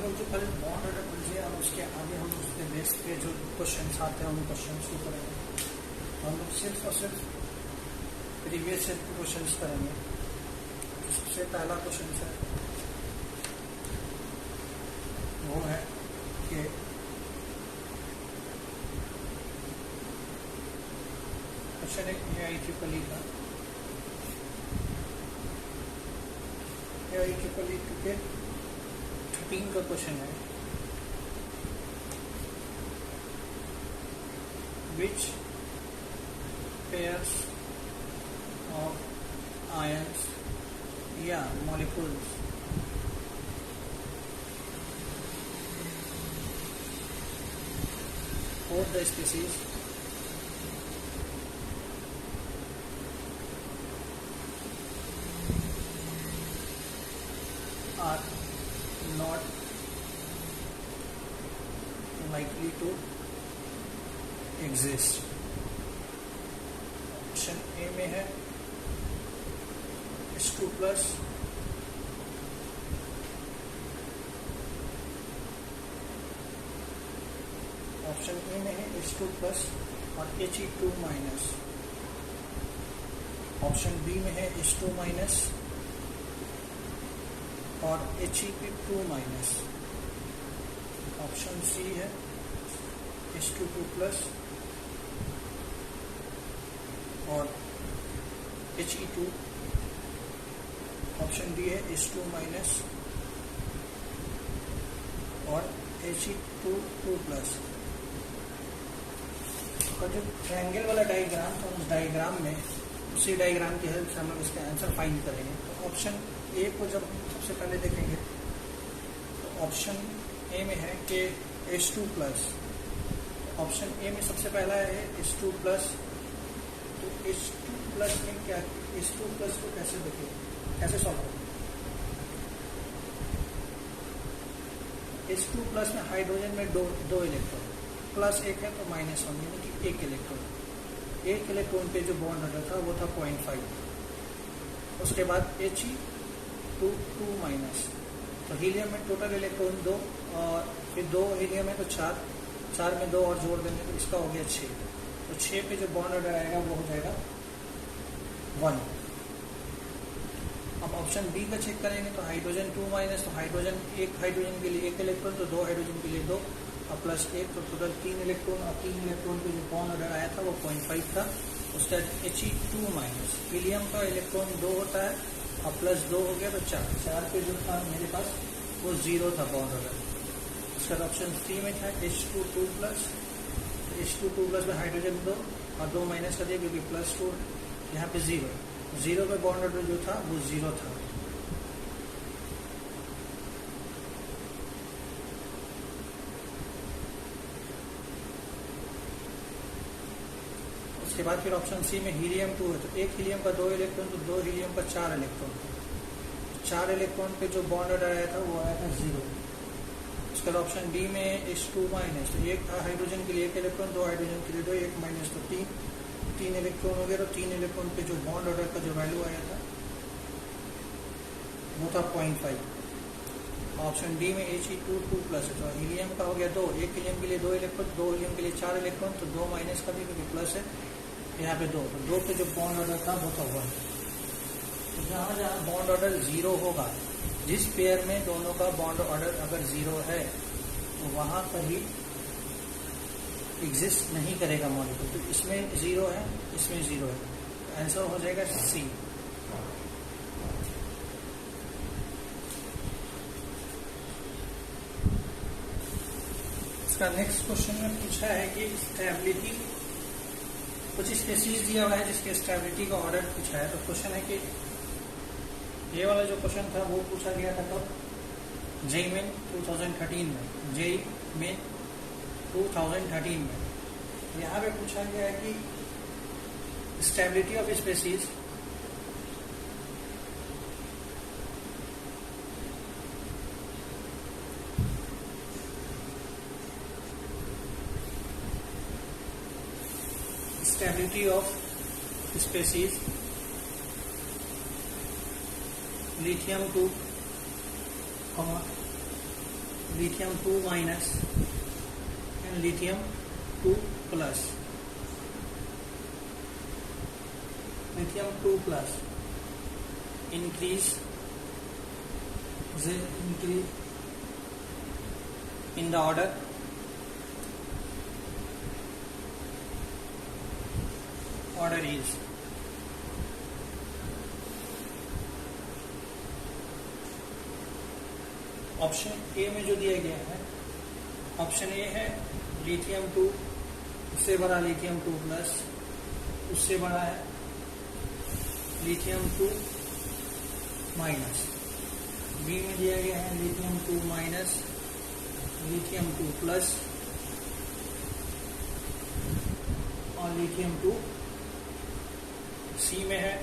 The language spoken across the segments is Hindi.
लोग जो पहले बॉन्ड ऑर्डर पढ़िए और उसके आगे हम उसके बेस पे जो क्वेश्चन आते हैं उन क्वेश्चन को करेंगे। हम लोग सिर्फ और सिर्फ प्रीवियस सेट के क्वेश्चन करेंगे। तो सबसे पहला क्वेश्चन है वो है कि क्वेश्चन है AIEEE का AIEEE के 13 का क्वेश्चन है, which pairs of ions या molecules of the species are not likely to exist। Option A में है H2 प्लस, ऑप्शन ए में है H2 प्लस और He2 माइनस, ऑप्शन बी में है H2 माइनस और He2 माइनस, ऑप्शन सी है H2 प्लस और He2, ऑप्शन डी है H2 माइनस और He2 प्लस। और जो ट्रायंगल वाला डायग्राम था उस डायग्राम में उसी डायग्राम की हेल्प से हम लोग इसका आंसर फाइंड करेंगे। तो ऑप्शन ए को जब सबसे पहले देखेंगे तो ऑप्शन ए में है कि H2 प्लस, ऑप्शन ए में सबसे पहला है H2 प्लस। तो H2 प्लस में क्या, H2 प्लस को कैसे देखें, कैसे सॉल्व करें? H2 प्लस में हाइड्रोजन में दो इलेक्ट्रॉन, प्लस एक है तो माइनस वन, यानी कि एक इलेक्ट्रॉन पे जो बॉन्ड ऑर्डर था वो था 0.5। उसके बाद He2 माइनस, तो हीलियम में टोटल इलेक्ट्रॉन 2 और फिर 2 हीलियम है तो 4 में 2 और जोड़ देंगे तो इसका हो गया 6। तो 6 पे जो बॉन्ड ऑर्डर आएगा वो हो जाएगा 1। अब ऑप्शन बी का चेक करेंगे तो हाइड्रोजन 2 माइनस, तो हाइड्रोजन के लिए 1 इलेक्ट्रॉन, तो 2 हाइड्रोजन के लिए 2 और प्लस 1, तो टोटल 3 इलेक्ट्रॉन। और 3 इलेक्ट्रॉन पे जो बॉन्ड ऑर्डर आया था वो 0.5 था। उसका He2 माइनस, हीलियम का इलेक्ट्रॉन 2 होता है और प्लस 2 हो गया तो 4 पे जो था मेरे पास वो 0 था बॉन्ड ऑर्डर। उसका ऑप्शन सी में था H2 प्लस, H2 प्लस में हाइड्रोजन 2 और 2 माइनस कर दिया क्योंकि प्लस 2 यहाँ पे 0 पे बॉन्ड ऑर्डर जो था वो 0 था। उसके बाद फिर ऑप्शन सी में हीलियम 2 है, तो एक हीलियम का 2 इलेक्ट्रॉन, तो 2 हीलियम का 4 इलेक्ट्रॉन, 4 इलेक्ट्रॉन पे जो बॉन्ड ऑर्डर आया था वो आया था 0। उसके बाद ऑप्शन डी में H2 माइनस, तो एक था हाइड्रोजन के लिए 1 इलेक्ट्रॉन, 2 हाइड्रोजन के लिए 2, 1 माइनस तो 3 इलेक्ट्रॉन हो गया। तो 3 इलेक्ट्रॉन पे जो बॉन्ड ऑर्डर का जो वैल्यू आया था वो था 0.5। ऑप्शन डी में He2 प्लस है, तो हीलियम का हो गया 2, एक हीलियम के लिए 2 इलेक्ट्रॉन, 2 हीलियम के लिए 4 इलेक्ट्रॉन, तो 2 माइनस का भी क्योंकि प्लस है यहाँ पे 2, तो 2 पे जो बॉन्ड ऑर्डर था वो था 1। तो जहाँ जहाँ बॉन्ड ऑर्डर 0 होगा, जिस पेयर में दोनों का बॉन्ड ऑर्डर अगर 0 है तो वहाँ पर ही एग्जिस्ट नहीं करेगा मॉलिक्यूल। तो इसमें 0 है, इसमें 0 है, तो आंसर हो जाएगा सी। इसका नेक्स्ट क्वेश्चन में पूछा है कि स्टेबिलिटी, कुछ स्पेसीज दिया हुआ है जिसके स्टेबिलिटी का ऑर्डर पूछा है। तो क्वेश्चन है कि ये वाला जो क्वेश्चन था वो पूछा गया था कब, जेई में 2013 में, जेई में 2013 में। यहाँ पे पूछा गया है कि stability of species stability of species lithium 2, lithium 2 minus and lithium 2 plus. Lithium 2 plus increase in the order is option A में जो दिया गया है, ऑप्शन ए है लिथियम 2, उससे बड़ा लिथियम 2 प्लस, उससे बड़ा है लिथियम 2 माइनस। बी में दिया गया है लिथियम 2 माइनस, लिथियम 2 प्लस और लिथियम 2। सी में है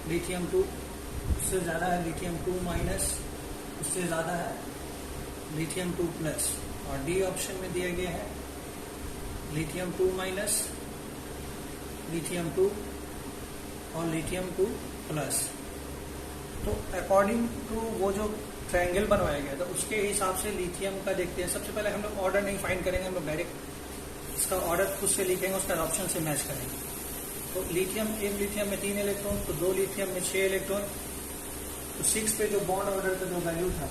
लिथियम 2, उससे ज़्यादा है लिथियम 2 माइनस, उससे ज़्यादा है लिथियम 2 प्लस। और डी ऑप्शन में दिया गया है लिथियम 2 माइनस, लिथियम 2 और लिथियम 2 प्लस। तो अकॉर्डिंग टू वो जो ट्रायंगल बनवाया गया था उसके हिसाब से लिथियम का देखते हैं। सबसे पहले हम लोग ऑर्डर नहीं फाइंड करेंगे, हम लोग डायरेक्ट इसका ऑर्डर खुद से लिखेंगे, उसका ऑप्शन से मैच करेंगे। तो लिथियम, एक लिथियम में 3 इलेक्ट्रॉन, तो 2 लिथियम में 6 इलेक्ट्रॉन। तो 6 पे जो बॉन्ड ऑर्डर का जो वैल्यू था,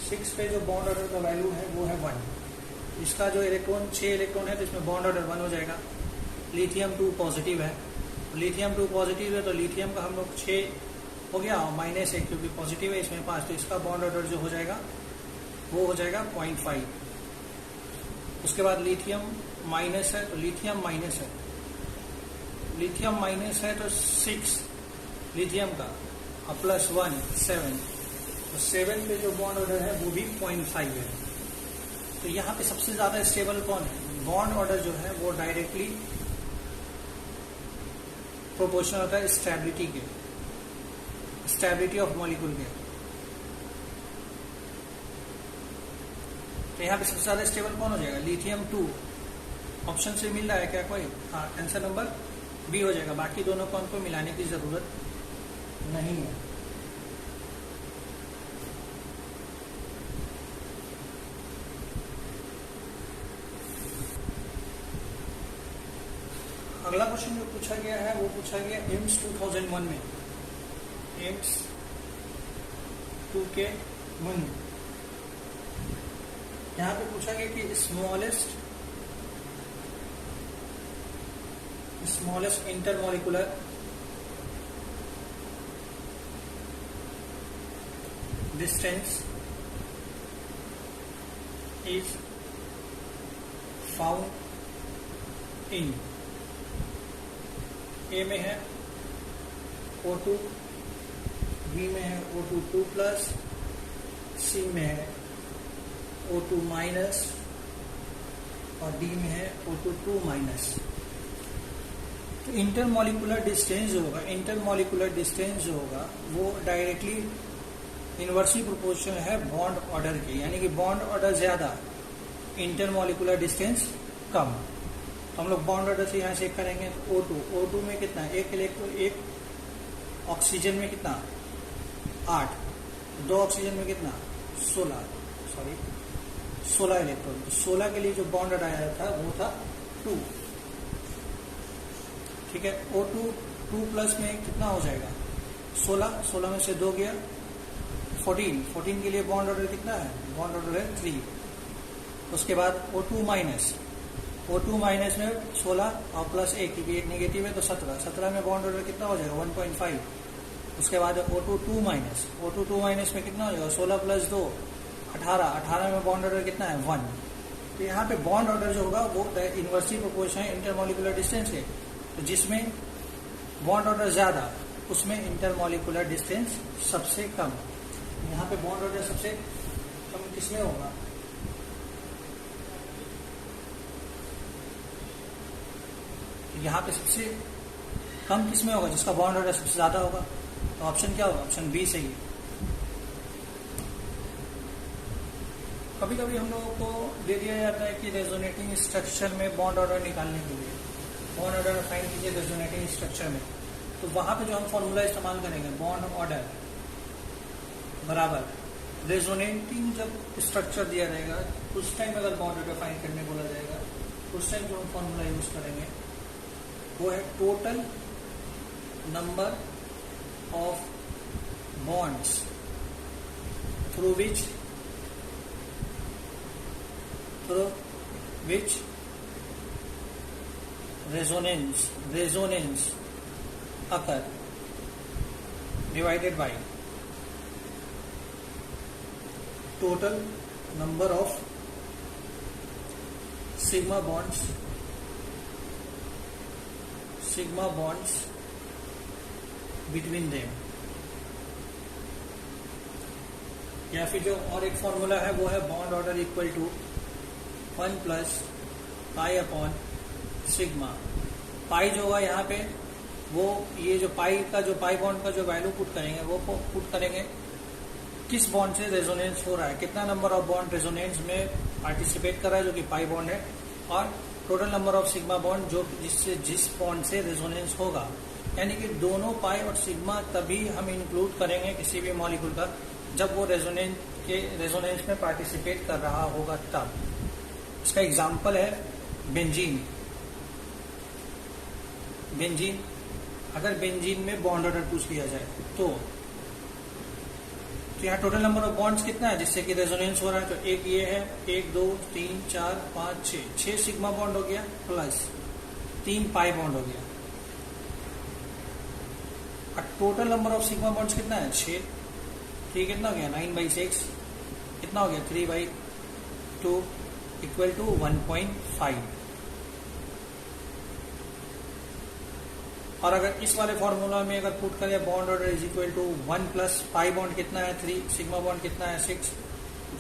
6 पे जो बॉन्ड ऑर्डर का वैल्यू है वो है 1। इसका जो इलेक्ट्रॉन 6 इलेक्ट्रॉन है तो इसमें बॉन्ड ऑर्डर 1 हो जाएगा। लिथियम 2 पॉजिटिव है, लिथियम 2 पॉजिटिव है तो लिथियम का हम लोग 6 हो गया और माइनस 1 क्योंकि पॉजिटिव है इसमें 5, तो इसका बॉन्ड ऑर्डर जो हो जाएगा वो हो जाएगा 0.5। उसके बाद लिथियम माइनस है तो लिथियम माइनस है, लिथियम माइनस है तो 6 लिथियम का और प्लस 1 7, तो 7 पे जो बॉन्ड ऑर्डर है वो भी 0.5 है। तो यहाँ पे सबसे ज्यादा स्टेबल कौन है? बॉन्ड ऑर्डर जो है वो डायरेक्टली प्रोपोर्शनल होता है स्टेबिलिटी के, स्टेबिलिटी ऑफ मॉलिक्यूल के। तो यहाँ पे सबसे ज्यादा स्टेबल कौन हो जाएगा? लिथियम 2। ऑप्शन से मिल रहा है क्या कोई? हाँ, आंसर नंबर बी हो जाएगा। बाकी दोनों को हमको मिलाने की जरूरत नहीं है। अगला क्वेश्चन जो पूछा गया है वो पूछा गया एम्स 2001 में, एम्स 2 के 1। यहाँ पे पूछा गया कि smallest intermolecular distance is found in A में है O2, B में है O2 2 प्लस, C में है O2 माइनस और D में है O2 2 माइनस। तो इंटरमॉलिकुलर डिस्टेंस जो होगा, इंटरमॉलिकुलर डिस्टेंस जो होगा वो डायरेक्टली इनवर्सली प्रोपोर्शनल है बॉन्ड ऑर्डर के, यानी कि बॉन्ड ऑर्डर ज्यादा, इंटरमॉलिकुलर डिस्टेंस कम। तो हम लोग बॉन्ड ऑर्डर से यहाँ चेक करेंगे तो O2 में कितना है? 1 इलेक्ट्रॉन, 1 ऑक्सीजन में कितना? 8, 2 ऑक्सीजन में कितना? 16 इलेक्ट्रॉन। तो 16 के लिए जो बॉन्ड ऑर्डर आया था वो था 2। ठीक है, O2 2 प्लस में कितना हो जाएगा? 16 में से 2 गया 14 के लिए बॉन्ड ऑर्डर कितना है? बॉन्ड ऑर्डर है 3। उसके बाद O2 माइनस में 16 और प्लस 1 क्योंकि 1 नेगेटिव है तो 17 में बॉन्ड ऑर्डर कितना हो जाएगा? 1.5। उसके बाद O2 2 माइनस में कितना हो जाएगा? 16 प्लस 2 18 में बॉन्ड ऑर्डर कितना है? 1। तो यहाँ पे बॉन्ड ऑर्डर जो होगा वो इनवर्सली प्रोपोर्शनल है इंटरमॉलिकुलर डिस्टेंस के। तो जिसमें बॉन्ड ऑर्डर ज्यादा उसमें इंटरमॉलिकुलर डिस्टेंस सबसे कम। यहाँ पे बॉन्ड ऑर्डर सबसे कम किसमें होगा? यहाँ पे सबसे कम किसमें होगा? जिसका बॉन्ड ऑर्डर सबसे ज्यादा होगा। तो ऑप्शन क्या होगा? ऑप्शन बी सही है। कभी कभी हम लोगों को दे दिया जाता है कि रेजोनेटिंग स्ट्रक्चर में बॉन्ड ऑर्डर निकालने के लिए बॉन्ड ऑर्डर फाइंड कीजिए रेजोनेटिंग स्ट्रक्चर में। तो वहां पे जो हम फॉर्मूला इस्तेमाल करेंगे बॉन्ड ऑर्डर बराबर रेजोनेटिंग जब स्ट्रक्चर दिया रहेगा उस टाइम अगर बॉन्ड ऑर्डर फाइंड करने बोला जाएगा उस टाइम जो हम फॉर्मूला यूज करेंगे वो है total number of bonds through which resonance occur divided by total number of sigma bonds between them। या फिर जो और एक फॉर्मूला है वो है bond order equal to 1 plus pi upon sigma. Pi जो होगा यहाँ पे वो ये जो पाई बॉन्ड का जो वैल्यू पुट करेंगे वो पुट करेंगे किस बॉन्ड से रेजोनेंस हो रहा है, कितना नंबर ऑफ बॉन्ड रेजोनेंस में पार्टिसिपेट कर रहा है जो कि पाई बॉन्ड है, और total number of sigma bond जो जिस बॉन्ड से रेजोनेंस होगा। यानी कि दोनों पाई और सिग्मा तभी हम इंक्लूड करेंगे किसी भी मॉलिक्यूल का जब वो रेजोनेंस में पार्टिसिपेट कर रहा होगा तब। इसका एग्जाम्पल है बेंजीन। अगर बेंजीन में बॉन्ड ऑर्डर पूछ लिया जाए तो यहाँ टोटल नंबर ऑफ बॉन्ड्स कितना है जिससे कि रेजोनेंस हो रहा है, तो एक ये है, 1 2 3 4 5 6 सिग्मा बॉन्ड हो गया प्लस 3 पाई बॉन्ड हो गया। और total number of sigma bonds कितना है 6, ठीक कितना हो गया 9/6, कितना हो गया 3/2 इक्वल टू 1.5। और अगर इस वाले फॉर्मूला में अगर पुट करें bond order is equal to 1 plus pi bond कितना है 3, सिग्मा बॉन्ड कितना है 6,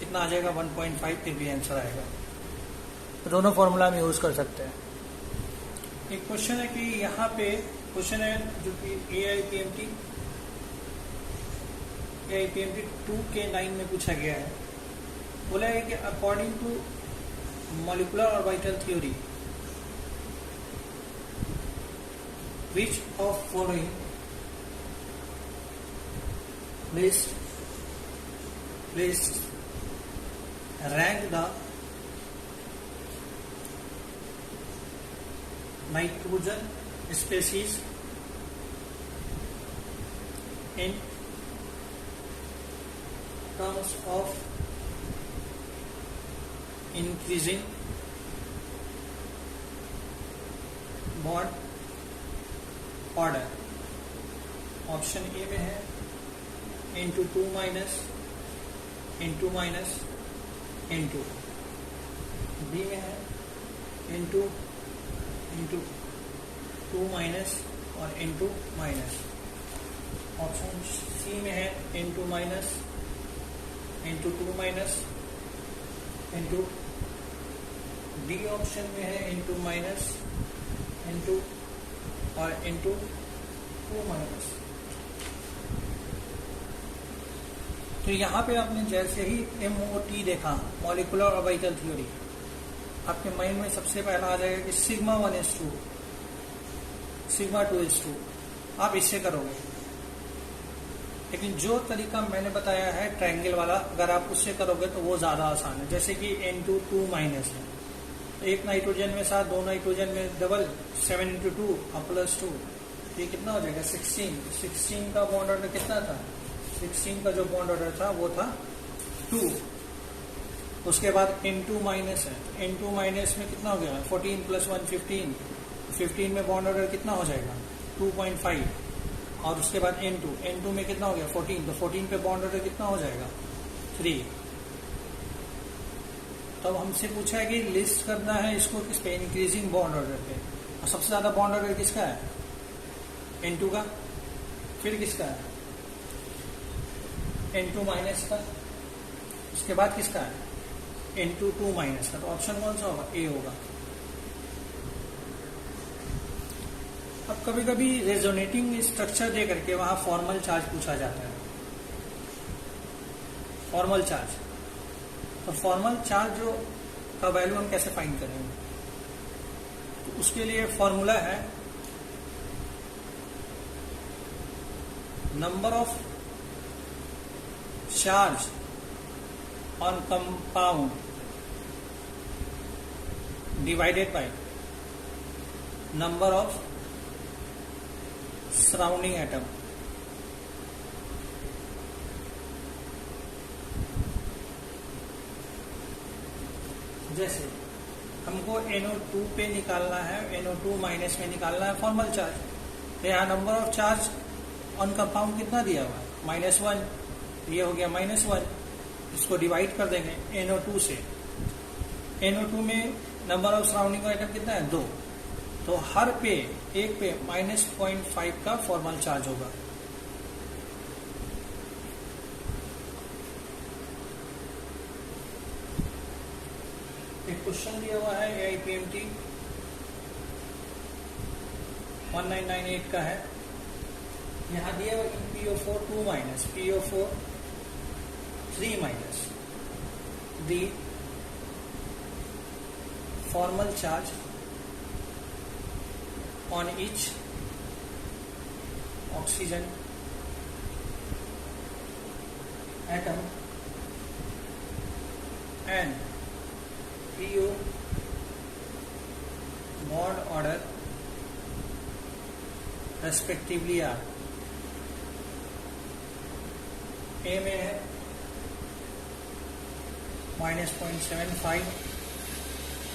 कितना आ जाएगा 1.5, फिर भी आंसर आएगा। तो दोनों फॉर्मूला में यूज कर सकते हैं। एक क्वेश्चन है कि यहाँ पे क्वेश्चन है जो कि AIPMT 2K9 में पूछा गया है। बोला है कि according to molecular orbital theory which of following list rank the nitrogen species in terms of increasing bond order. Option A में है N2 minus N2 minus N2, B में है N2 2 माइनस और N2 माइनस। ऑप्शन सी में है N2 minus N2 2 minus N2, D option में है N2 माइनस N2 और N2 2 माइनस। तो यहाँ पे आपने जैसे ही MOT देखा मॉलिक्यूलर ऑर्बिटल थ्योरी, आपके माइंड में सबसे पहला आ जाएगा कि सिग्मा 1s2 सिग्मा 2s2, आप इससे करोगे। लेकिन जो तरीका मैंने बताया है ट्रायंगल वाला, अगर आप उससे करोगे तो वो ज्यादा आसान है। जैसे कि N2 2 माइनस है, एक नाइट्रोजन में साथ, 2 नाइट्रोजन में डबल, 7 × 2 प्लस 2, ये कितना हो जाएगा 16 का बॉन्ड ऑर्डर कितना था, 16 का जो बॉन्ड ऑर्डर था वो था 2। उसके बाद N2 माइनस है, N2 माइनस में कितना हो गया 14 + 1 15 में बॉन्ड ऑर्डर कितना हो जाएगा 2.5। और उसके बाद N2 में कितना हो गया 14, तो 14 पे बॉन्ड ऑर्डर कितना हो जाएगा 3। तब हमसे पूछा है कि लिस्ट करना है इसको किस पे, इंक्रीजिंग बॉन्ड ऑर्डर पे। और सबसे ज्यादा बॉन्ड ऑर्डर किसका है N2 का, फिर किसका है N2 माइनस का, उसके बाद किसका है N2 2 माइनस का। तो ऑप्शन कौन सा होगा, ए होगा। अब कभी कभी रेजोनेटिंग स्ट्रक्चर दे करके वहां फॉर्मल चार्ज पूछा जाता है, फॉर्मल चार्ज। तो फॉर्मल चार्ज जो का वैल्यू हम कैसे फाइंड करेंगे, तो उसके लिए फॉर्मूला है number of charge on compound divided by number of surrounding atom. जैसे हमको NO2 पे निकालना है, NO2 माइनस में निकालना है फॉर्मल चार्ज, तो यहाँ number of charge on compound कितना दिया हुआ है, -1, ये हो गया -1, इसको डिवाइड कर देंगे NO2 से। NO2 में नंबर ऑफ सराउंडिंग आइटम कितना है, 2, तो हर पे एक पे -0.5 का फॉर्मल चार्ज होगा। एक क्वेश्चन दिया हुआ है AIPMT 1998 का है, यहाँ दिया हुआ इन PO4 2 minus PO4 3 minus the formal charge on each oxygen atom and PO bond order respectively are। A में है -0.75,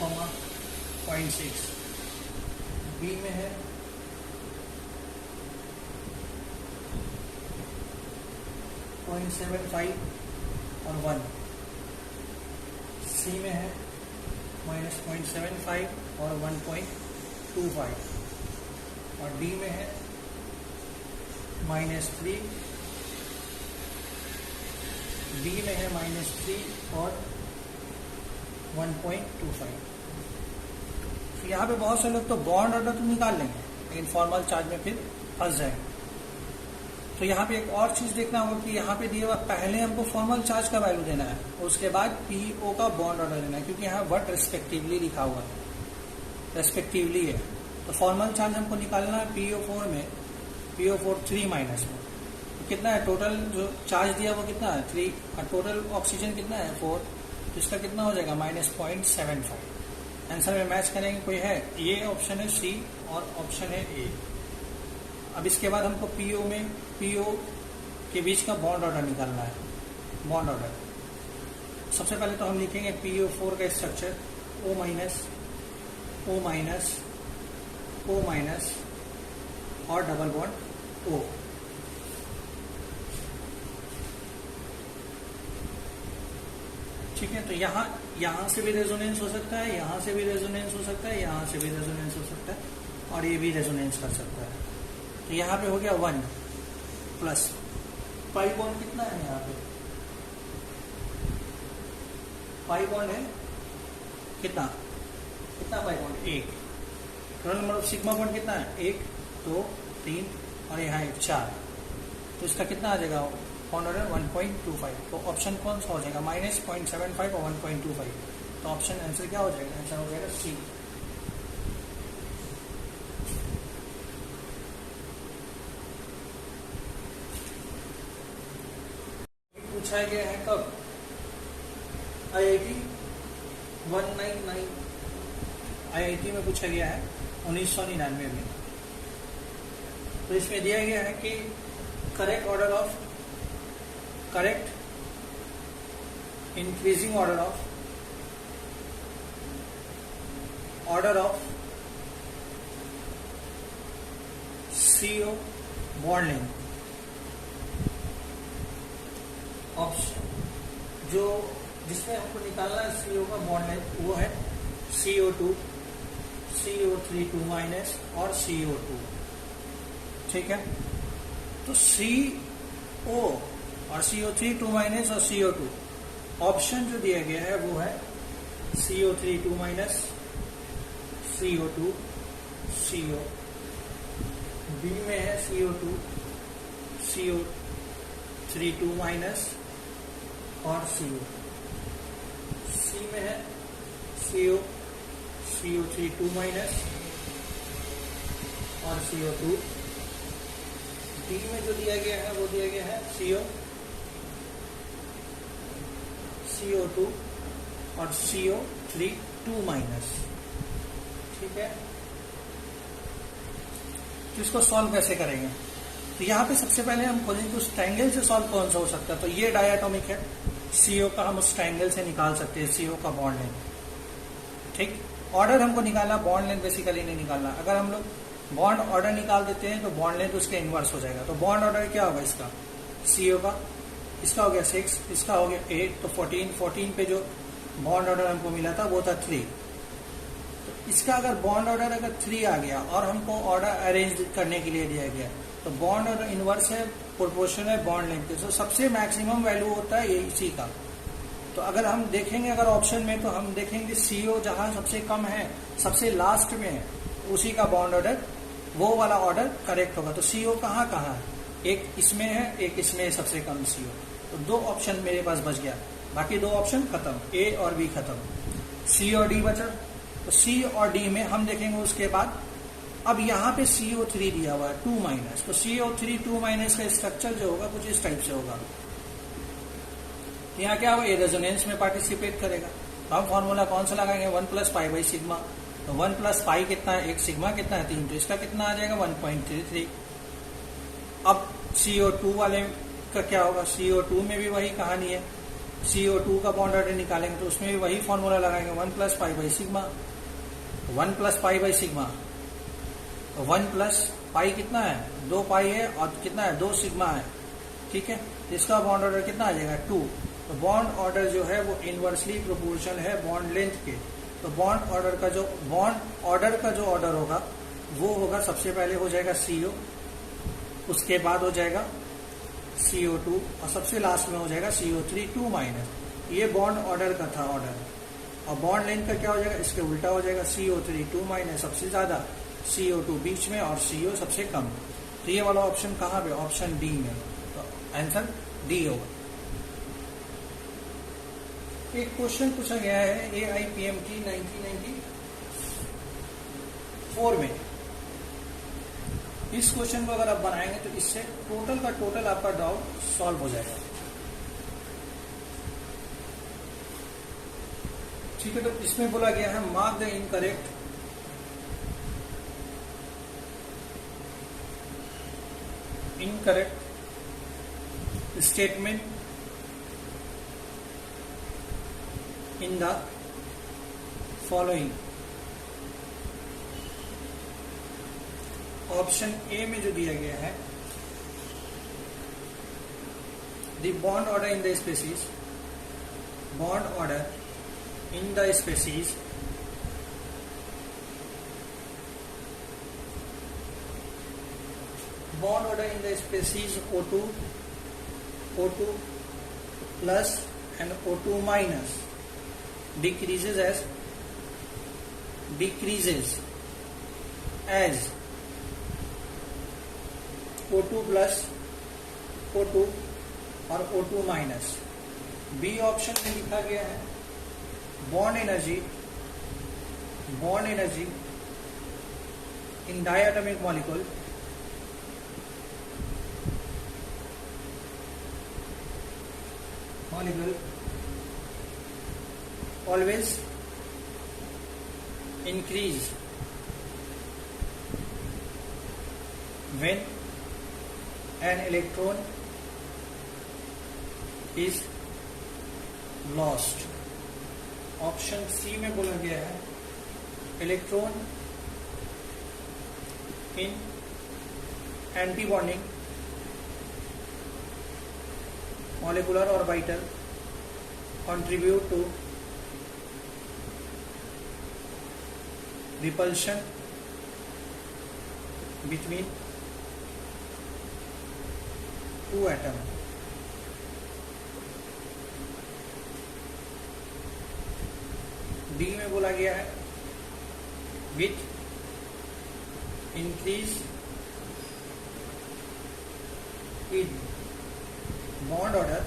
0.6, बी में है .75 और 1, सी में है -0.75 और 1.25, और डी में है -3, बी में है -3 और 1.25। यहाँ पे बहुत से लोग तो बॉन्ड ऑर्डर तो निकाल लेंगे, लेकिन फॉर्मल चार्ज में फिर फंस जाएंगे। तो यहाँ पे एक और चीज देखना होगा कि यहाँ पे दिया हुआ पहले हमको फॉर्मल चार्ज का वैल्यू देना है, उसके बाद PO का बॉन्ड ऑर्डर देना है, क्योंकि यहाँ व्हाट रेस्पेक्टिवली लिखा हुआ है, रेस्पेक्टिवली है। तो फॉर्मल चार्ज हमको निकालना है PO4 में, PO4 3 माइनस में, तो कितना है टोटल जो चार्ज दिया वो कितना है 3, और टोटल ऑक्सीजन कितना है 4, तो इसका कितना हो जाएगा -0.75। आंसर में मैच करेंगे कोई है, ये ऑप्शन है सी और ऑप्शन है ए। अब इसके बाद हमको PO के बीच का बॉन्ड ऑर्डर निकालना है। बॉन्ड ऑर्डर सबसे पहले तो हम लिखेंगे PO4 का structure O minus O minus O minus और डबल बॉन्ड O। ठीक है, तो यहाँ से भी रेजोनेंस हो सकता है, यहाँ से भी रेजोनेंस हो सकता है, यहाँ से भी रेजोनेंस हो सकता है, और ये भी रेजोनेंस कर सकता है। तो यहाँ पे हो गया 1 प्लस पाई बॉन्ड कितना है यहाँ पे, पाई बॉन्ड है कितना pi bond 1। Total number of sigma bond कितना है 1 2 3 और यहाँ 4, तो इसका कितना आ जाएगा बॉन्ड ऑर्डर 1.25। तो ऑप्शन कौन सा हो जाएगा -0.75 और 1.25, तो ऑप्शन आंसर क्या हो जाएगा, आंसर हो जाएगा सी। पूछा गया है कब, IIT 199 IIT में पूछा गया है 1999 में। तो इसमें दिया गया है कि correct increasing order of CO bond length, option जो जिसमें हमको निकालना है CO का बॉन्ड लेंथ वो है CO2, CO3 2 माइनस और CO2। ठीक है, तो CO और CO3 2 माइनस और CO2, ऑप्शन जो दिया गया है वो है CO3 2 minus CO2 CO, B में है CO2 CO3 2 माइनस और CO, सी में है CO3 2 माइनस और CO2, डी में जो दिया गया है वो दिया गया है CO2 और CO3 2 माइनस। ठीक है, तो इसको सॉल्व कैसे करेंगे? तो यहाँ पे सबसे पहले हम खोजेंगे उस ट्रायंगल से सॉल्व कौन सा हो सकता है। तो ये डायटोमिक है, CO का हम उस ट्रायंगल से निकाल सकते हैं, CO का बॉन्ड लेंथ। ठीक, ऑर्डर हमको निकालना, बॉन्ड लेंथ बेसिकली नहीं निकालना। अगर हम लोग बॉन्ड ऑर्डर निकाल देते हैं तो बॉन्ड लेंथ उसके इनवर्स हो जाएगा। तो बॉन्ड ऑर्डर क्या होगा इसका, CO का, इसका हो गया 6, इसका हो गया 8, तो 14 पे जो बॉन्ड ऑर्डर हमको मिला था वो था 3। तो इसका अगर बॉन्ड ऑर्डर अगर 3 आ गया और हमको ऑर्डर अरेंज करने के लिए दिया गया, तो बॉन्ड ऑर्डर इनवर्स है, प्रोपोर्शनल है बॉन्ड लेंथ के। तो सबसे मैक्सिमम वैल्यू होता है ये इसी का। तो अगर हम देखेंगे अगर ऑप्शन में, तो हम देखेंगे CO जहां सबसे कम है, सबसे लास्ट में है, उसी का बॉन्ड ऑर्डर, वो वाला ऑर्डर करेक्ट होगा। तो CO कहाँ है, एक इसमें है, एक इसमें है, सबसे कम CO। तो 2 ऑप्शन मेरे पास बच गया, बाकी 2 ऑप्शन खत्म, A और B खत्म, C और D बचा। तो C और D में हम देखेंगे उसके बाद। अब यहाँ पे CO3 दिया हुआ है 2 माइनस, तो CO3 2 माइनस का स्ट्रक्चर जो होगा कुछ इस टाइप से होगा। यहाँ क्या होगा, ये रेजोनेंस में पार्टिसिपेट करेगा। तो हम फॉर्मूला कौन सा लगाएंगे, 1 प्लस पाई बाई सिग्मा। तो 1 प्लस पाई कितना है, 1 सिग्मा कितना है 3, तो इसका कितना आ जाएगा 1.33। अब CO2 वाले का क्या होगा, CO2 में भी वही कहानी है, CO2 का बॉन्ड ऑर्डर निकालेंगे तो उसमें भी वही फॉर्मूला लगाएंगे, 1 plus pi by sigma. 1 plus pi by sigma, 1 plus पाई कितना है, 2 पाई है, और कितना है 2 सिग्मा है। ठीक है, इसका बॉन्ड ऑर्डर कितना आ जाएगा 2। तो बॉन्ड ऑर्डर जो है वो इनवर्सली प्रोपोर्शनल है बॉन्ड लेंथ के। तो बॉन्ड ऑर्डर का जो ऑर्डर होगा वो होगा, सबसे पहले हो जाएगा CO, उसके बाद हो जाएगा CO2 और सबसे लास्ट में हो जाएगा CO3 2 माइनस। ये बॉन्ड ऑर्डर का था ऑर्डर। और बॉन्ड लेंथ का क्या हो जाएगा, इसके उल्टा हो जाएगा, CO3 2 माइनस सबसे ज्यादा, CO2 बीच में और CO सबसे कम। तो ये वाला ऑप्शन कहाँ पे, ऑप्शन डी में। तो आंसर डी होगा। एक क्वेश्चन पूछा गया है AIPMT 1994 में। इस क्वेश्चन को अगर आप बनाएंगे तो इससे टोटल का टोटल आपका डाउट सॉल्व हो जाएगा। ठीक है, तो इसमें बोला गया है mark the incorrect statement in the following. Option A में जो दिया गया है, the bond order in the species, bond order in the species bond order in the species O2 plus and O2 minus decreases as O2 plus O2 और O2 माइनस। बी ऑप्शन में लिखा गया है bond energy in diatomic molecule always increase when an electron is lost। Option C में बोला गया है electron in antibonding molecular orbital contribute to repulsion between two atoms। D में बोला गया है with increase in bond order,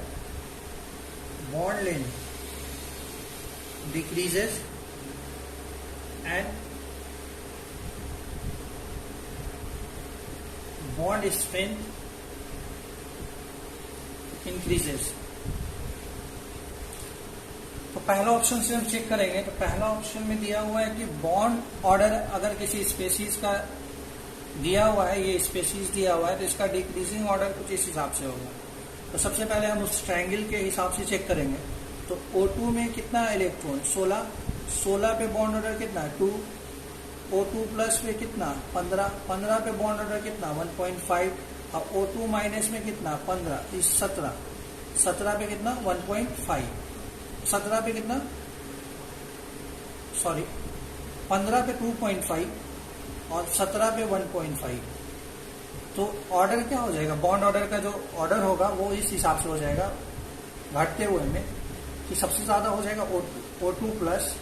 bond length decreases and bond strength increases। पहला ऑप्शन से हम चेक करेंगे तो पहला ऑप्शन में दिया हुआ है कि बॉन्ड ऑर्डर अगर किसी स्पेसीज का दिया हुआ है, ये स्पेसीज दिया हुआ है, तो इसका डिक्रीजिंग ऑर्डर कुछ इस हिसाब से होगा। तो सबसे पहले हम उस ट्रायंगल के हिसाब से चेक करेंगे। तो O2 में कितना इलेक्ट्रॉन 16 पे बॉन्ड ऑर्डर कितना 2, O2 प्लस पे कितना 15 पे बॉन्ड ऑर्डर कितना 1.5, और O2 माइनस में कितना 15, 17 पे कितना 1.5, 17 पे कितना 15 पे 2.5 और 17 पे 1.5। तो ऑर्डर क्या हो जाएगा, बॉन्ड ऑर्डर का जो ऑर्डर होगा वो इस हिसाब से हो जाएगा घटते हुए में कि सबसे ज्यादा हो जाएगा O2 प्लस,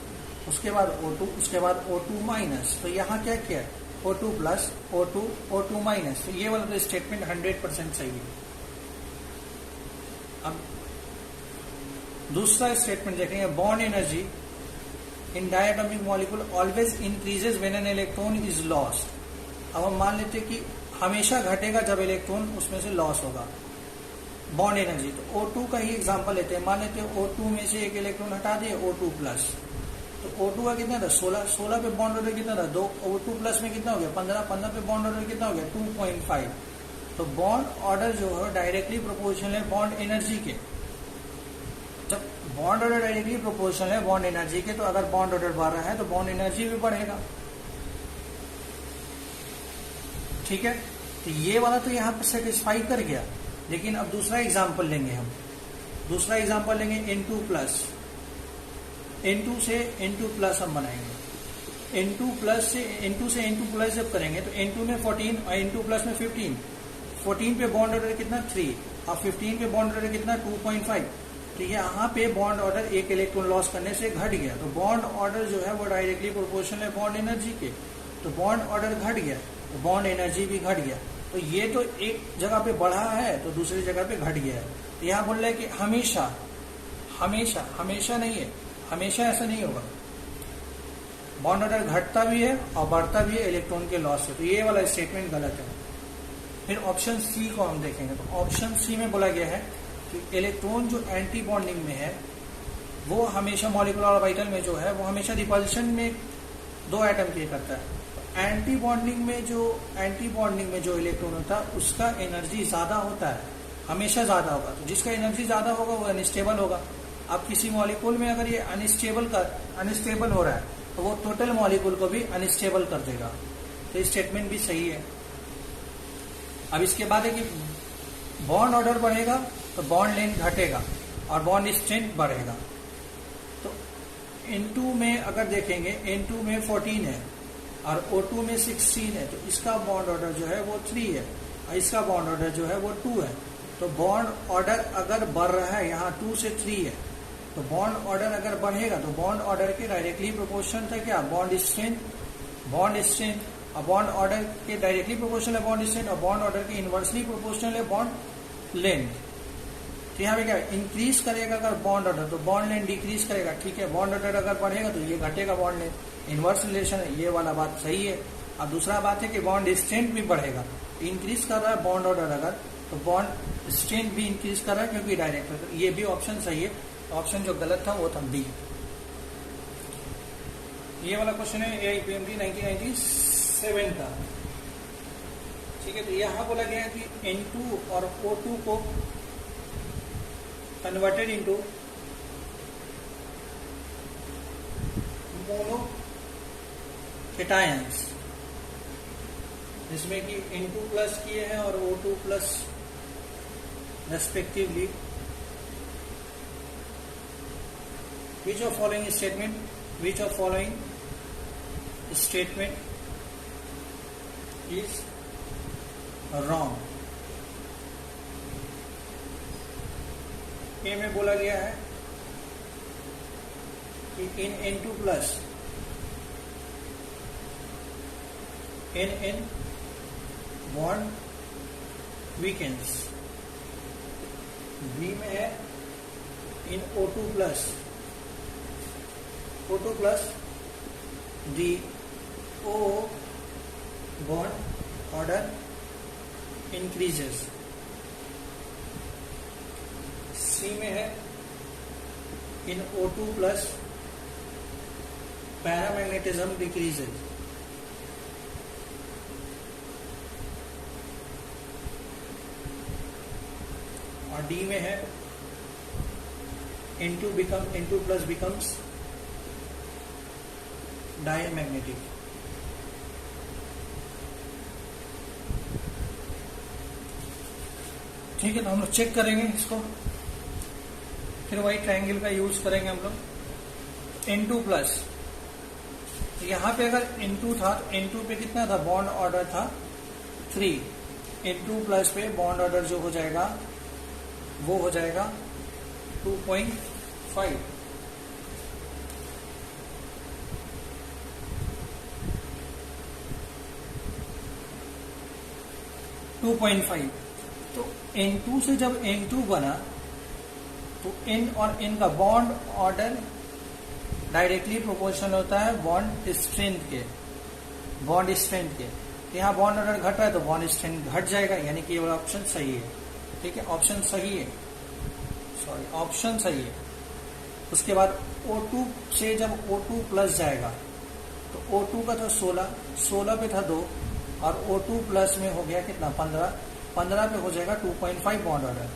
उसके बाद O2, उसके बाद O2 माइनस। तो यहाँ क्या किया है O2 प्लस O2 माइनस। तो ये वाला तो स्टेटमेंट 100% सही है। अब दूसरा स्टेटमेंट देखेंगे, bond energy in diatomic molecule always increases when an electron is lost. अब हम मान लेते हैं कि हमेशा घटेगा जब इलेक्ट्रॉन उसमें से लॉस होगा बॉन्ड एनर्जी। तो O2 का ही एग्जांपल लेते हैं, मान लेते हैं O2 में से एक इलेक्ट्रॉन हटा दिए O2 प्लस, तो O2 का कितना था 16 पे बॉन्ड ऑर्डर कितना था 2, O2 प्लस में कितना हो गया 15 पे बॉन्ड ऑर्डर कितना हो गया 2.5। तो बॉन्ड ऑर्डर जो है डायरेक्टली प्रोपोर्शनल है बॉन्ड एनर्जी के। जब बॉन्ड ऑर्डर डायरेक्टली प्रोपोर्शनल है बॉन्ड एनर्जी के, तो अगर बॉन्ड ऑर्डर बढ़ रहा है तो बॉन्ड एनर्जी भी बढ़ेगा। ठीक है, तो ये वाला तो यहाँ पर सेटिस्फाई कर गया। लेकिन अब दूसरा एग्जाम्पल लेंगे हम, दूसरा एग्जाम्पल लेंगे N2 प्लस, N2 से N2 प्लस हम बनाएंगे। N2 से N2 प्लस जब करेंगे तो N2 में 14 और N2 प्लस में 14 पे बॉन्ड ऑर्डर कितना 3 और 15 पे बॉन्ड ऑर्डर कितना 2.5। तो यहाँ पे बॉन्ड ऑर्डर एक इलेक्ट्रॉन लॉस करने से घट गया। तो बॉन्ड ऑर्डर जो है वो डायरेक्टली प्रोपोर्शनल है बॉन्ड एनर्जी के। तो बॉन्ड ऑर्डर घट गया तो बॉन्ड एनर्जी भी घट गया। तो ये तो एक जगह पे बढ़ा है तो दूसरी जगह पे घट गया है। तो यहाँ बोल रहे हैं कि हमेशा नहीं है, हमेशा ऐसा नहीं होगा। बॉन्ड ऑर्डर घटता भी है और बढ़ता भी है इलेक्ट्रॉन के लॉस से। तो ये वाला स्टेटमेंट गलत है। फिर ऑप्शन सी को हम देखेंगे। तो ऑप्शन सी में बोला गया है कि इलेक्ट्रॉन जो एंटी बॉन्डिंग में है वो हमेशा मॉलिक्यूलर ऑर्बिटल में जो है वो हमेशा रिपल्शन में 2 एटम क्रिएट करता है। एंटी बॉन्डिंग में जो इलेक्ट्रॉन होता है उसका एनर्जी ज्यादा होता है, हमेशा ज्यादा होगा। तो जिसका एनर्जी ज्यादा होगा वो अनस्टेबल होगा। अब किसी मॉलिक्यूल में अगर ये अनस्टेबल हो रहा है तो वो टोटल मॉलिक्यूल को भी अनस्टेबल कर देगा। तो स्टेटमेंट भी सही है। अब इसके बाद है कि बॉन्ड ऑर्डर बढ़ेगा तो बॉन्ड लेंथ घटेगा और बॉन्ड स्ट्रेंथ बढ़ेगा। तो N2 में अगर देखेंगे N2 में 14 है और O2 में 16 है, तो इसका बॉन्ड ऑर्डर जो है वो 3 है और इसका बॉन्ड ऑर्डर जो है वो 2 है। तो बॉन्ड ऑर्डर अगर बढ़ रहा है, यहाँ 2 से 3 है, तो बॉन्ड ऑर्डर अगर बढ़ेगा तो बॉन्ड ऑर्डर के डायरेक्टली प्रोपोर्शनल था क्या बॉन्ड स्ट्रेंथ और बॉन्ड ऑर्डर के डायरेक्टली प्रोपोर्शनल है बॉन्ड स्ट्रेंथ और बॉन्ड ऑर्डर के इनवर्सली प्रोपोर्शनल है बॉन्ड लेंथ। तो यहाँ पे क्या इंक्रीज करेगा अगर बॉन्ड ऑर्डर तो बॉन्ड लेंथ डिक्रीज करेगा। ठीक है, बॉन्ड ऑर्डर अगर बढ़ेगा तो ये घटेगा बॉन्ड लेंथ। इनवर्स रिलेशन है, ये वाला बात सही है। और दूसरा बात है कि बॉन्ड स्ट्रेंथ भी बढ़ेगा। इंक्रीज कर रहा है बॉन्ड ऑर्डर अगर तो बॉन्ड स्ट्रेंथ भी इंक्रीज कर रहा है क्योंकि डायरेक्ट है। तो ये भी ऑप्शन सही है। ऑप्शन जो गलत था वो था बी। ये वाला क्वेश्चन है AIPMT 1997 का। ठीक है, तो यहाँ बोला गया है कि N2 और O2 को कन्वर्टेड इनटू मोनो केटायंस, जिसमें कि N2 प्लस किए हैं और O2 plus respectively. Which of following statement is wrong? A में बोला गया है कि in N2 plus NN bond weakens. B में है in O2 plus the O bond order increases. C में है in O2 plus paramagnetism decreases. और डी में है N2 plus becomes diamagnetic. ठीक है, तो हम लोग चेक करेंगे इसको, फिर वही ट्रायंगल का यूज करेंगे हम लोग। N2 प्लस, यहां पे अगर N2 था तो N2 पे कितना था, बॉन्ड ऑर्डर था 3। N2 प्लस पे बॉन्ड ऑर्डर जो हो जाएगा वो हो जाएगा 2.5। तो N2 से जब N2 बना तो N और N का बॉन्ड ऑर्डर डायरेक्टली प्रोपोर्शनल होता है बॉन्ड स्ट्रेंथ के। यहाँ बॉन्ड ऑर्डर घट रहा है तो बॉन्ड स्ट्रेंथ घट जाएगा, यानी कि ये ऑप्शन सही है। ठीक है, ऑप्शन सही है, ऑप्शन सही है। उसके बाद O2 से जब O2 प्लस जाएगा तो O2 का था 16 पे था 2 और O2 प्लस में हो गया कितना, 15 पे हो जाएगा 2.5 बॉन्ड ऑर्डर।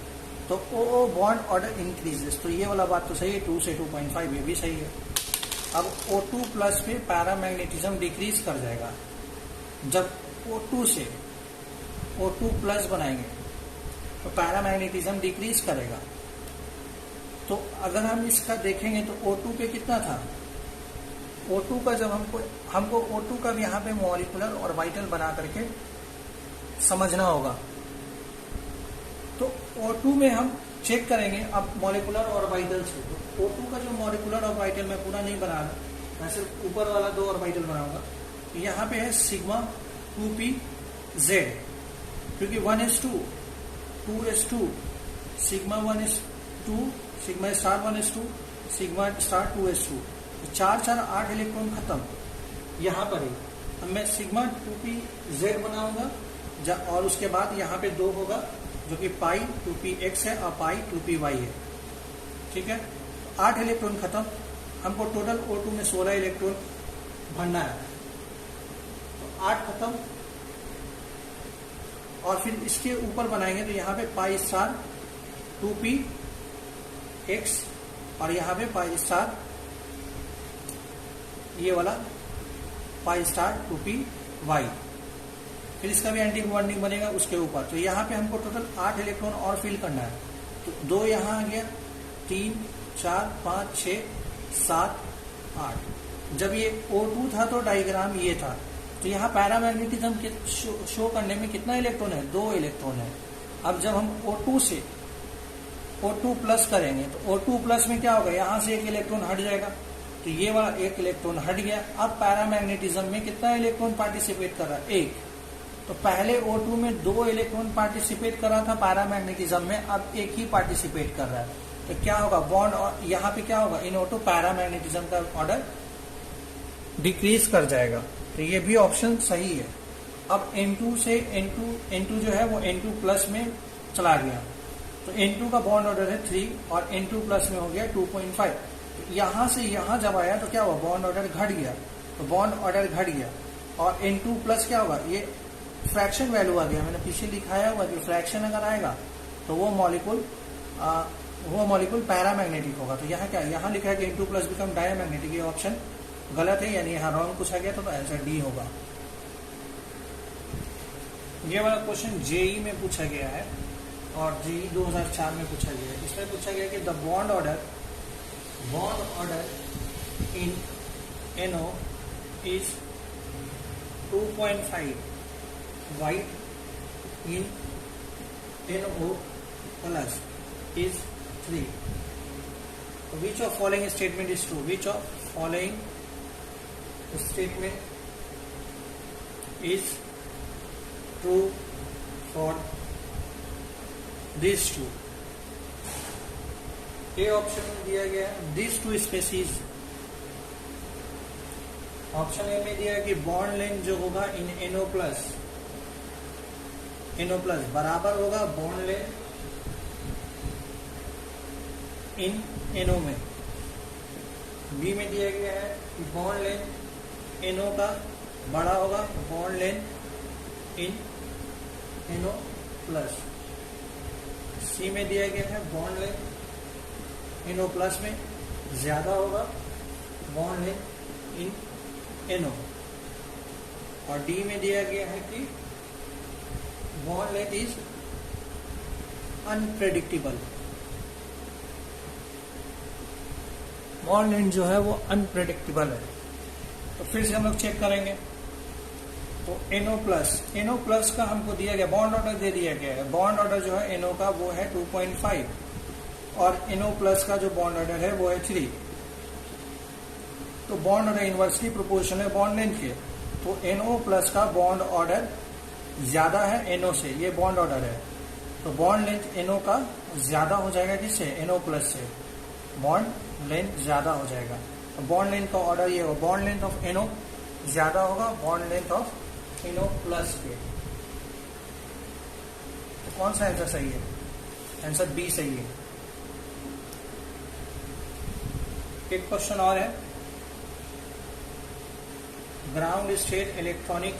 तो O बॉन्ड ऑर्डर इंक्रीजेस, तो ये वाला बात तो सही है, 2 से 2.5 ये भी सही है। अब O2 प्लस पे पैरामैग्नेटिज्म डिक्रीज कर जाएगा। जब O2 से O2 प्लस बनाएंगे तो पैरामैग्नेटिज्म डिक्रीज करेगा। तो अगर हम इसका देखेंगे तो O2 पे कितना था, O2 का जब हमको O2 का भी यहाँ पे मॉलिक्यूलर ऑर्बिटल बना करके समझना होगा। तो O2 में हम चेक करेंगे अब मॉलिक्यूलर ऑर्बिटल से। तो O2 का जो मॉलिक्यूलर ऑर्बिटल मैं पूरा नहीं बना रहा, मैं सिर्फ ऊपर वाला 2 ऑर्बिटल बनाऊंगा। यहाँ पे है सिग्मा 2p(z), क्योंकि 1s2 2s2 sigma 1s2 sigma star 1s2 sigma star 2s2, 4 4 8 electron खत्म यहाँ पर ही। अब मैं सिग्मा 2p(z) बनाऊंगा और उसके बाद यहाँ पे 2 होगा जो कि पाई 2px है और पाई 2py है। ठीक है, 8 इलेक्ट्रॉन खत्म। हमको टोटल O2 में 16 इलेक्ट्रॉन भरना है, तो 8 खत्म। और फिर इसके ऊपर बनाएंगे तो यहाँ पे पाई स्टार 2px और यहाँ पे पाई स्टार ये वाला पाई स्टार 2py। फिर इसका भी एंटी बॉन्डिंग बनेगा उसके ऊपर। तो यहाँ पे हमको टोटल 8 इलेक्ट्रॉन और फिल करना है। तो 2 यहाँ आ गया, 3 4 5 6 7 8। जब ये O2 था तो डायग्राम ये था। तो यहाँ पैरामैग्नेटिज्म शो करने में कितना इलेक्ट्रॉन है, 2 इलेक्ट्रॉन है। अब जब हम O2 से O2 प्लस करेंगे तो O2 प्लस में क्या होगा, यहाँ से 1 इलेक्ट्रॉन हट जाएगा, तो ये वाला 1 इलेक्ट्रॉन हट गया। अब पैरामैग्नेटिज्म में कितना इलेक्ट्रॉन पार्टिसिपेट कर रहा है, 1। तो पहले O2 में 2 इलेक्ट्रॉन पार्टिसिपेट कर रहा था पैरामैग्नेटिज्म में, अब 1 ही पार्टिसिपेट कर रहा है। तो क्या होगा, बॉन्ड और यहाँ पे क्या होगा, इन O2 पैरामैग्नेटिज्म का ऑर्डर डिक्रीज कर जाएगा। तो ये भी ऑप्शन सही है। अब N2 से N2 जो है वो N2 प्लस में चला गया, तो N2 का बॉन्ड ऑर्डर है 3 और N2 प्लस में हो गया 2.5। तो यहाँ से यहाँ जब आया तो क्या हुआ, बॉन्ड ऑर्डर घट गया। तो बॉन्ड ऑर्डर घट गया और N2 प्लस क्या होगा, ये फ्रैक्शन वैल्यू आ गया। मैंने पीछे लिखाया हुआ कि फ्रैक्शन अगर आएगा तो वो मॉलिक्यूल पैरामैग्नेटिक होगा। तो यहाँ क्या, यहाँ लिखा है कि N2 प्लस बिकम डायमैग्नेटिक। ये ऑप्शन गलत है, यानी यहाँ रॉन्ग पूछा गया, तो आंसर डी होगा। ये वाला क्वेश्चन जेई में पूछा गया है और जेई 2004 में पूछा गया है। इसमें पूछा गया कि the bond order in NO is 2.5 white in NO plus is 3. Which of following statement is true? Which of following statement is true for these two? A option में दिया गया these two species। Option A में दिया है कि बॉन्ड लेंथ जो होगा इन NO प्लस बराबर होगा बॉन्ड लेंथ इन NO में। बी में दिया गया है कि बॉन्ड लेंथ NO का बड़ा होगा, bond length in NO plus. C में दिया गया है बॉन्ड लेंथ NO प्लस में ज्यादा होगा, बॉन्ड लेंथ इन NO। और डी में दिया गया है कि bond length is unpredictable, bond length जो है वो अनप्रेडिक्टेबल है। तो फिर से हम लोग चेक करेंगे। तो NO प्लस का हमको दिया गया, बॉन्ड ऑर्डर दे दिया गया है। बॉन्ड ऑर्डर जो है NO का वो है 2.5 और NO प्लस का जो बॉन्ड ऑर्डर है वो है 3। तो बॉन्ड ऑर्डर इनवर्सली प्रोपोर्शनल है बॉन्ड लेंथ के। तो NO प्लस का बॉन्ड ऑर्डर ज्यादा है NO से, ये बॉन्ड ऑर्डर है। तो बॉन्ड लेंथ NO का ज्यादा हो जाएगा किससे? NO प्लस से, बॉन्ड लेंथ ज्यादा हो जाएगा। तो बॉन्ड लेंथ का ऑर्डर ये होगा, बॉन्ड लेंथ ऑफ NO ज्यादा होगा bond length of NO plus के। तो कौन सा आंसर सही है? आंसर बी सही है। एक क्वेश्चन और है, ground state electronic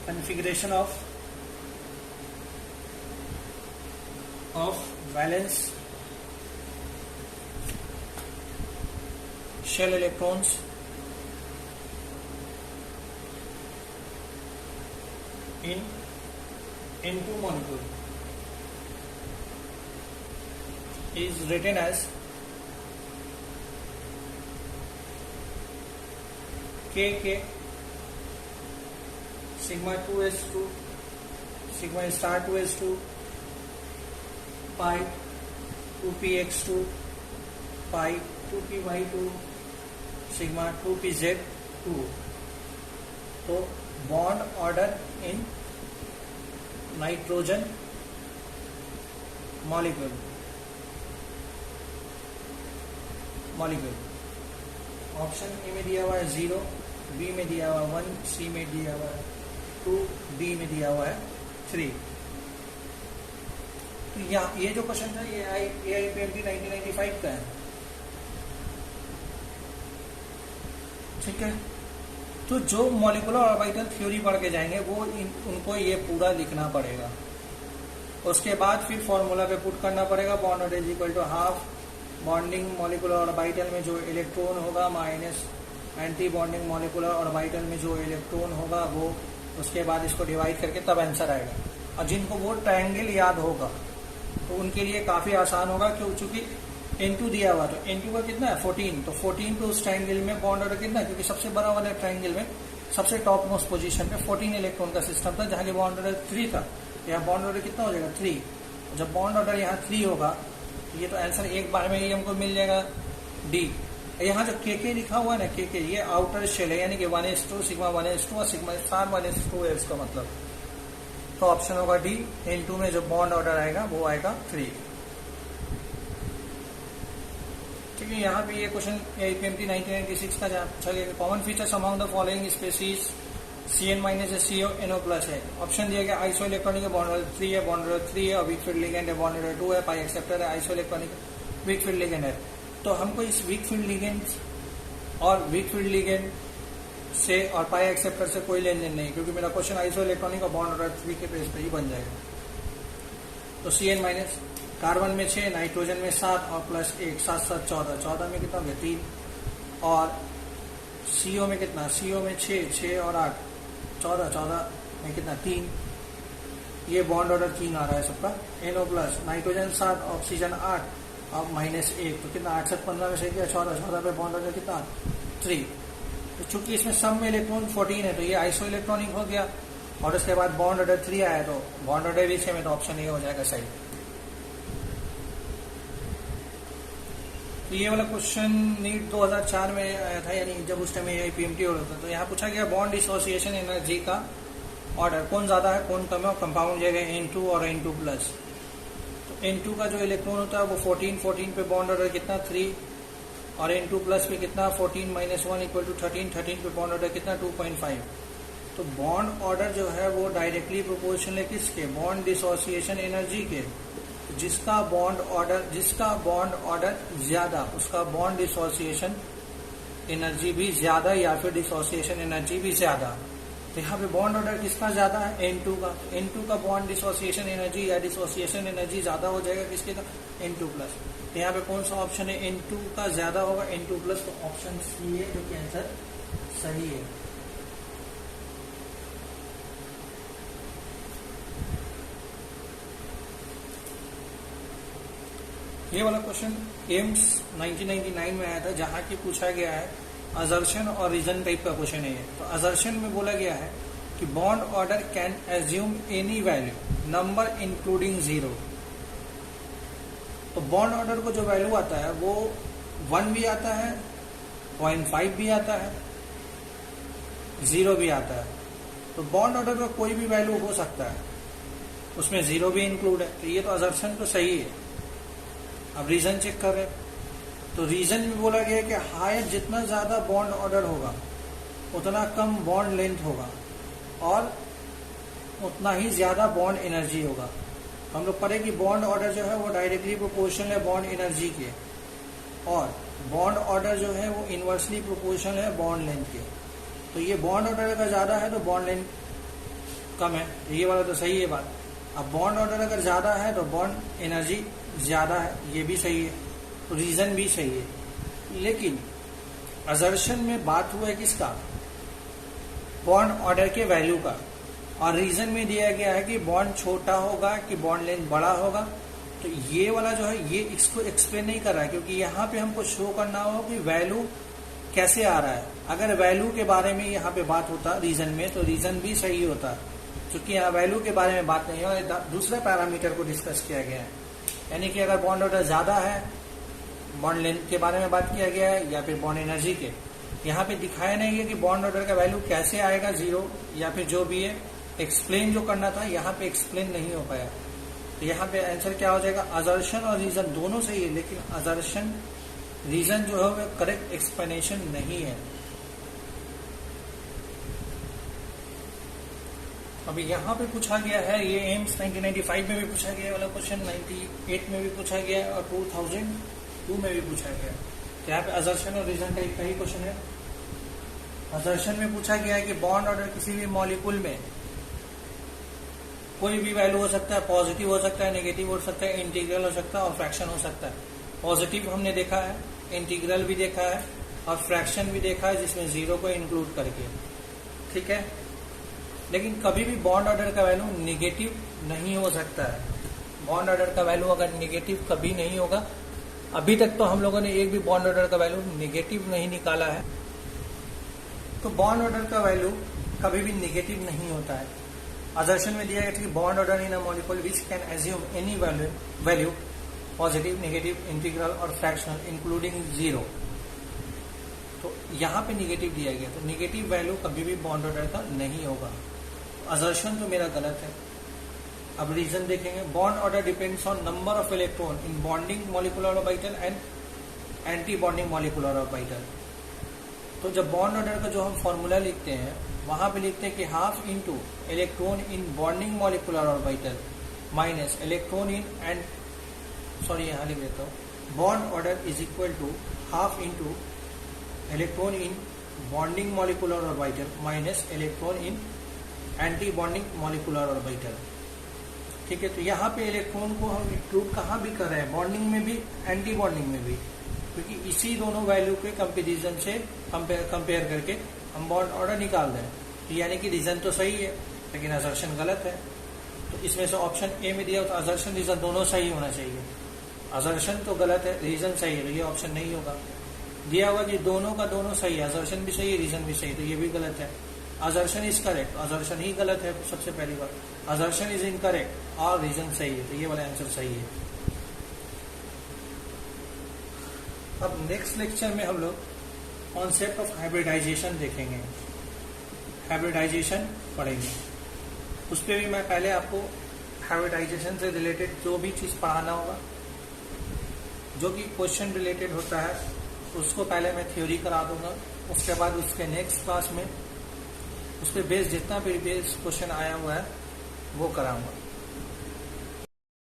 configuration of valence shell electrons in N2 molecule is written as K sigma 2s2 sigma star 2s2 pi 2px2 pi 2py2 sigma 2pz2। तो bond order in nitrogen molecule option A में दिया हुआ है 0, बी में दिया हुआ है 1, सी में दिया हुआ है 2, डी में दिया हुआ है 3। तो ये जो क्वेश्चन था ये AIPMT 1995 का है, ठीक है। तो जो मॉलिक्यूलर ऑर्बिटल थ्योरी पढ़ के जाएंगे वो उनको ये पूरा लिखना पड़ेगा। उसके बाद फिर फॉर्मूला पे पुट करना पड़ेगा, bond order is equal to half bonding molecular orbital में जो इलेक्ट्रॉन होगा minus antibonding molecular orbital में जो इलेक्ट्रॉन होगा वो, उसके बाद इसको डिवाइड करके तब आंसर आएगा। और जिनको वो ट्रायंगल याद होगा तो उनके लिए काफी आसान होगा, क्योंकि N2 दिया हुआ, तो N2 का कितना है 14, तो 14 पे उस ट्रायंगल में बॉन्ड ऑर्डर कितना है, क्योंकि सबसे बड़ा वाला ट्रायंगल में सबसे टॉप मोस्ट पोजीशन पे 14 इलेक्ट्रॉन का सिस्टम था, जहाँ की बॉन्ड ऑर्डर 3 था। यहाँ बॉन्ड ऑर्डर कितना हो जाएगा 3। जब बॉन्ड ऑर्डर यहाँ 3 होगा ये तो आंसर एक बार में ही हमको मिल जाएगा डी। यहाँ जो के लिखा हुआ है ना, के ये आउटर शेल है, यानी कि 1s2 सिग्मा 1s2 और सिग्मा स्टार 1s2 है इसका मतलब। तो ऑप्शन होगा डी। N2 में जो बॉन्ड ऑर्डर आएगा वो आएगा 3। ठीक है, यहाँ पे ये क्वेश्चन AIPMT 1996 का जहाँ पूछा गया common features among the following species CN minus CO NO plus है। ऑप्शन दिया गया आइसो इलेक्ट्रॉनिक है, बॉन्ड ऑर्डर 3 है, बॉन्ड ऑर्डर 3 है, और वीक फील्ड लिगेंड है, बॉन्ड ऑर्डर 2 है, पाई एक्सेप्टर है, iso electronic weak field ligand है। तो हमको इस वीक फील्ड लिगेंड और वीक फील्ड लिगेंड से और पाई एक्सेप्टर से कोई लेन देन नहीं, क्योंकि मेरा क्वेश्चन आइसो इलेक्ट्रॉनिक और बॉन्ड ऑर्डर 3 के बेस पे ही बन जाएगा। तो CN माइनस, कार्बन में 6, नाइट्रोजन में 7 और प्लस 1, 7 7 14, 14 में कितना हो गया 3, और CO में कितना, CO में 6 और 8 14 में कितना 3। ये बॉन्ड ऑर्डर 3 आ रहा है सबका। NO प्लस, नाइट्रोजन 7, ऑक्सीजन 8 और माइनस 1, तो कितना 8 7 15 में से किया 14 पे बॉन्ड ऑर्डर कितना 3। तो चूंकि इसमें सम में इलेक्ट्रॉन 14 है तो ये आइसो इलेक्ट्रॉनिक हो गया, और उसके बाद बॉन्ड ऑर्डर 3 आया तो बॉन्ड ऑर्डर भी 6 में, तो ऑप्शन ए हो जाएगा सही। तो ये वाला क्वेश्चन नीट 2004 में आया था, यानी जब उस टाइम AIPMT हो रहा था। तो यहाँ पूछा गया बॉन्ड डिसोसिएशन एनर्जी का ऑर्डर कौन ज्यादा है कौन कम है, और कंपाउंड जगह N2 और N2 प्लस। तो N2 का जो इलेक्ट्रॉन होता है वो 14 पे बॉन्ड ऑर्डर कितना 3, और N2 प्लस पे कितना 14 माइनस 1 इक्वल टू 13 पे बॉन्ड ऑर्डर कितना 2.5। तो बॉन्ड ऑर्डर जो है वो डायरेक्टली प्रोपोर्शनल है किसके, बॉन्ड डिसोसिएशन एनर्जी के। जिसका बॉन्ड ऑर्डर ज्यादा, उसका बॉन्ड डिसोसिएशन एनर्जी भी ज्यादा या फिर डिसोसिएशन एनर्जी भी ज्यादा। तो यहाँ पे बॉन्ड ऑर्डर किसका ज्यादा है? N2 का। N2 का बॉन्ड डिसोसिएशन एनर्जी या डिसोसिएशन एनर्जी ज्यादा हो जाएगा किसके का? N2 plus. तो यहाँ पे कौन सा ऑप्शन है? N2 का ज्यादा होगा, N2 प्लस। तो ऑप्शन सी है जो कि आंसर सही है। ये वाला क्वेश्चन एम्स 1999 में आया था, जहां की पूछा गया है असर्शन और रीजन टाइप का क्वेश्चन है ये। तो असर्शन में बोला गया है कि bond order can assume any value number including 0। तो बॉन्ड ऑर्डर को जो वैल्यू आता है वो 1 भी आता है, 0.5 भी आता है, 0 भी आता है। तो बॉन्ड ऑर्डर का कोई भी वैल्यू हो सकता है, उसमें 0 भी इंक्लूड है। तो ये तो असर्शन तो सही है। अब रीजन चेक कर रहे हैं, तो रीजन में बोला गया कि हायर जितना ज्यादा बॉन्ड ऑर्डर होगा उतना कम बॉन्ड लेंथ होगा और उतना ही ज्यादा बॉन्ड एनर्जी होगा। हम लोग पढ़े कि बॉन्ड ऑर्डर जो है वो डायरेक्टली प्रोपोर्शनल है बॉन्ड एनर्जी के, और बॉन्ड ऑर्डर जो है वो इनवर्सली प्रोपोर्शनल है बॉन्ड लेंथ के। तो ये बॉन्ड ऑर्डर अगर ज्यादा है तो बॉन्ड लेंथ कम है, ये वाला तो सही है बात। अब बॉन्ड ऑर्डर अगर ज्यादा है तो बॉन्ड एनर्जी ज्यादा है, ये भी सही है। तो रीजन भी सही है। लेकिन असर्शन में बात हुआ है किसका? बॉन्ड ऑर्डर के वैल्यू का। और रीजन में दिया गया है कि बॉन्ड छोटा होगा कि बॉन्ड लेंथ बड़ा होगा। तो ये वाला जो है ये इसको एक्सप्लेन नहीं कर रहा है, क्योंकि यहाँ पे हमको शो करना हो कि वैल्यू कैसे आ रहा है। अगर वैल्यू के बारे में यहाँ पे बात होता रीजन में तो रीजन भी सही होता, क्योंकि यहाँ वैल्यू के बारे में बात नहीं है, दूसरे पैरामीटर को डिस्कस किया गया है। यानी कि अगर बॉन्ड ऑर्डर ज्यादा है, बॉन्ड लेंथ के बारे में बात किया गया है या फिर बॉन्ड एनर्जी के। यहाँ पे दिखाया नहीं है कि बॉन्ड ऑर्डर का वैल्यू कैसे आएगा 0 या फिर जो भी है। एक्सप्लेन जो करना था यहाँ पे एक्सप्लेन नहीं हो पाया। तो यहाँ पे आंसर क्या हो जाएगा? असर्शन और रीजन दोनों सही है, लेकिन असर्शन रीजन जो है वो करेक्ट एक्सप्लेनेशन नहीं है। अभी यहाँ पे पूछा गया है, ये एम्स 1995 में भी पूछा गया वाला क्वेश्चन, 98 में भी पूछा गया और 2002 में भी पूछा गया। तो यहाँ पे असर्शन और रीजन टाइप का ही क्वेश्चन है। असर्शन में पूछा गया है कि बॉन्ड ऑर्डर किसी भी मॉलिक्यूल में कोई भी वैल्यू हो सकता है, पॉजिटिव हो सकता है, नेगेटिव हो सकता है, इंटीग्रल हो सकता है और फ्रैक्शन हो सकता है। पॉजिटिव हमने देखा है, इंटीग्रल भी देखा है और फ्रैक्शन भी देखा है जिसमें 0 को इंक्लूड करके, ठीक है। लेकिन कभी भी बॉन्ड ऑर्डर का वैल्यू निगेटिव नहीं हो सकता है। बॉन्ड ऑर्डर का वैल्यू अगर निगेटिव कभी नहीं होगा, अभी तक तो हम लोगों ने एक भी बॉन्ड ऑर्डर का वैल्यू निगेटिव नहीं निकाला है। तो बॉन्ड ऑर्डर का वैल्यू कभी भी निगेटिव नहीं होता है। असर्शन में दिया गया कि bond order in a molecule which can assume any value positive, negative, integral और फ्रैक्शनल इंक्लूडिंग 0। तो यहाँ पे निगेटिव दिया गया, तो निगेटिव वैल्यू कभी भी बॉन्ड ऑर्डर का नहीं होगा। असर्शन तो मेरा गलत है। अब रीजन देखेंगे। Bond order depends on number of electron in bonding molecular orbital and anti bonding molecular orbital. तो जब बॉन्ड ऑर्डर का जो हम फॉर्मूला लिखते हैं वहां पे लिखते हैं कि half into electron in bonding molecular orbital minus electron in and यहाँ लिख देता हूँ, bond order is equal to half into electron in bonding molecular orbital minus electron in antibonding molecular orbital, ठीक है। तो यहाँ पे इलेक्ट्रॉन को हम इंक्लूड कहाँ भी कर रहे हैं, बॉन्डिंग में भी, एंटी बॉन्डिंग में भी, क्योंकि इसी दोनों वैल्यू के कंपेरिजन से कंपेयर करके हम बॉन्ड ऑर्डर निकाल रहे हैं। तो यानी कि रीजन तो सही है लेकिन असर्शन गलत है। तो इसमें से ऑप्शन ए में दिया तो असर्शन रीजन दोनों सही होना चाहिए। असर्शन तो गलत है, रीजन सही है, तो ये ऑप्शन नहीं होगा। दिया हुआ कि दोनों का दोनों सही है, असर्शन भी सही है, रीजन भी सही है, तो ये भी गलत है। असर्शन इज करेक्ट, असर्शन ही गलत है सबसे पहली बार। असर्शन इज इनकरेक्ट और रीजन सही है, तो ये वाला आंसर सही है। अब नेक्स्ट लेक्चर में हम लोग कॉन्सेप्ट ऑफ हाइब्रिडाइजेशन देखेंगे, हाइब्रिडाइजेशन पढ़ेंगे। उस पर भी मैं पहले आपको हाइब्रिडाइजेशन से रिलेटेड जो भी चीज पढ़ाना होगा, जो कि क्वेश्चन रिलेटेड होता है, उसको पहले मैं थ्योरी करा दूंगा। उसके बाद उसके नेक्स्ट क्लास में उस पर बेस्ड जितना भी बेस्ड क्वेश्चन आया हुआ है वो कराऊंगा।